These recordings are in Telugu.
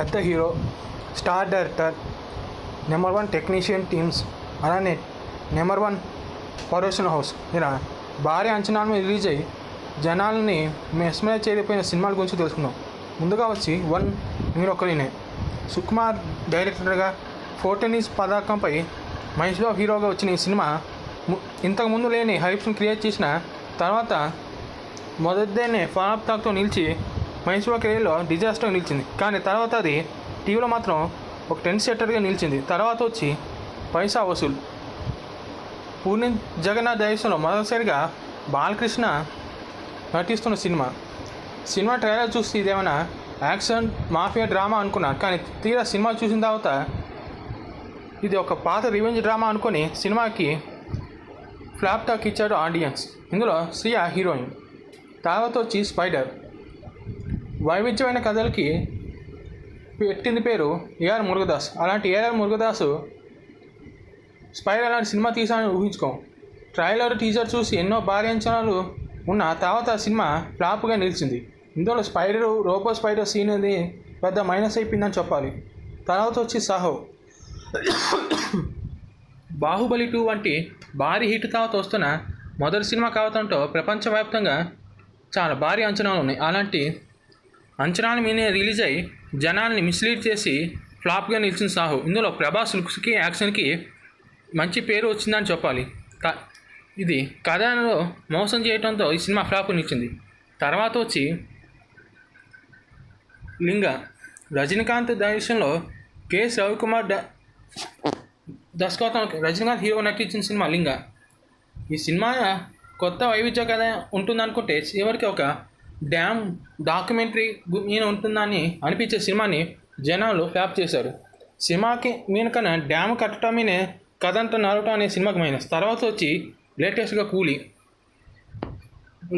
పెద్ద hero, star director, number 1 technician teams, అలానే నెంబర్ 1 ప్రొడక్షన్ హౌస్ ఇలా భారీ అంచనాల మీద రిలీజ్ అయ్యి జనాల్ని మెస్మరైజ్ చేయకపోయిన సినిమాల గురించి తెలుసుకుందాం. ముందుగా వచ్చి 1 మీరొక్కరినే. సుకుమార్ డైరెక్టర్గా 14 పతాకంపై మహేష్ బాబు హీరోగా వచ్చిన ఈ సినిమా ఇంతకుముందు లేని హైప్స్ని క్రియేట్ చేసిన తర్వాత మొదటిదేనే ఫ్లాప్ టాక్తో నిలిచి మహేష్ బాబు కెరీర్లో డిజాస్టర్గా నిలిచింది. కానీ తర్వాత అది టీవీలో మాత్రం ఒక ట్రెండ్ సెట్టర్గా నిలిచింది. తర్వాత వచ్చి పైసా వసూల్. పూర్ణి జగన్నాథ్ డైరెక్షన్లో మొదటిసారిగా బాలకృష్ణ నటిస్తున్న సినిమా ట్రైలర్ చూసి ఇదేమైనా యాక్షన్ మాఫియా డ్రామా అనుకున్నాను. కానీ తీరా సినిమా చూసిన తర్వాత ఇది ఒక పాత రివెంజ్ డ్రామా అనుకొని సినిమాకి ఫ్లాప్ టాక్ ఇచ్చాడు ఆడియన్స్. ఇందులో శ్రియ హీరోయిన్. తర్వాత వచ్చి స్పైడర్. వైవిధ్యమైన కథలకి పెట్టింది పేరు ఏఆర్ మురుగదాస్. అలాంటి ఏఆర్ మురుగదాసు స్పైడర్ అలాంటి సినిమా తీసానని ఊహించుకోం. ట్రైలర్ టీజర్ చూసి ఎన్నో భారీ అంచనాలు ఉన్న తర్వాత సినిమా ఫ్లాప్గా నిలిచింది. ఇందులో రోబో స్పైడర్ సీన్ అది పెద్ద మైనస్ అయిపోయిందని చెప్పాలి. తర్వాత వచ్చి సాహో. బాహుబలి 2 వంటి భారీ హిట్ తర్వాత వస్తున్న మొదటి సినిమా కావడంతో ప్రపంచవ్యాప్తంగా చాలా భారీ అంచనాలు ఉన్నాయి. అలాంటి అంచనాల మీదే రిలీజ్ అయ్యి జనాల్ని మిస్లీడ్ చేసి ఫ్లాప్గా నిలిచిన సాహో. ఇందులో ప్రభాస్ లుక్స్కి యాక్షన్కి మంచి పేరు వచ్చిందని చెప్పాలి. ఇది కథలో మోసం చేయడంతో ఈ సినిమా ఫ్లాప్ నిలిచింది. తర్వాత వచ్చి లింగ. రజనీకాంత్ డైరెక్షన్లో కెఎస్ రవికుమార్ దర్శకత్వం రజనీకాంత్ హీరో నటించిన సినిమా లింగ. ఈ సినిమా కొత్త వైవిధ్య కథ ఉంటుందనుకుంటే చివరికి ఒక డ్యామ్ డాక్యుమెంటరీ మీద ఉంటుందని అనిపించే సినిమాని జనాలు ఫ్లాప్ చేశారు. సినిమాకి మీనకన్నా డ్యామ్ కట్టడం మీనే కథ అంతా నడవటం అనే సినిమాకి మైనస్. తర్వాత వచ్చి లేటెస్ట్గా కూలీ.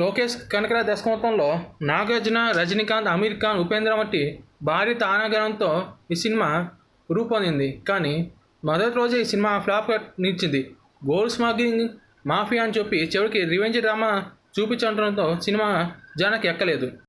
లోకేష్ కనకరాజ్ దర్శకత్వంలో నాగార్జున, రజనీకాంత్, అమీర్ ఖాన్, ఉపేంద్ర వంటి భారీ తారాగణంతో ఈ సినిమా రూపొందింది. కానీ మొదటి రోజే ఈ సినిమా ఫ్లాప్గా నిలిచింది. గోల్డ్ స్మగ్లింగ్ మాఫియా అని చెప్పి చివరికి రివెంజ్ డ్రామా చూపించడంతో సినిమా జనానికి ఎక్కలేదు.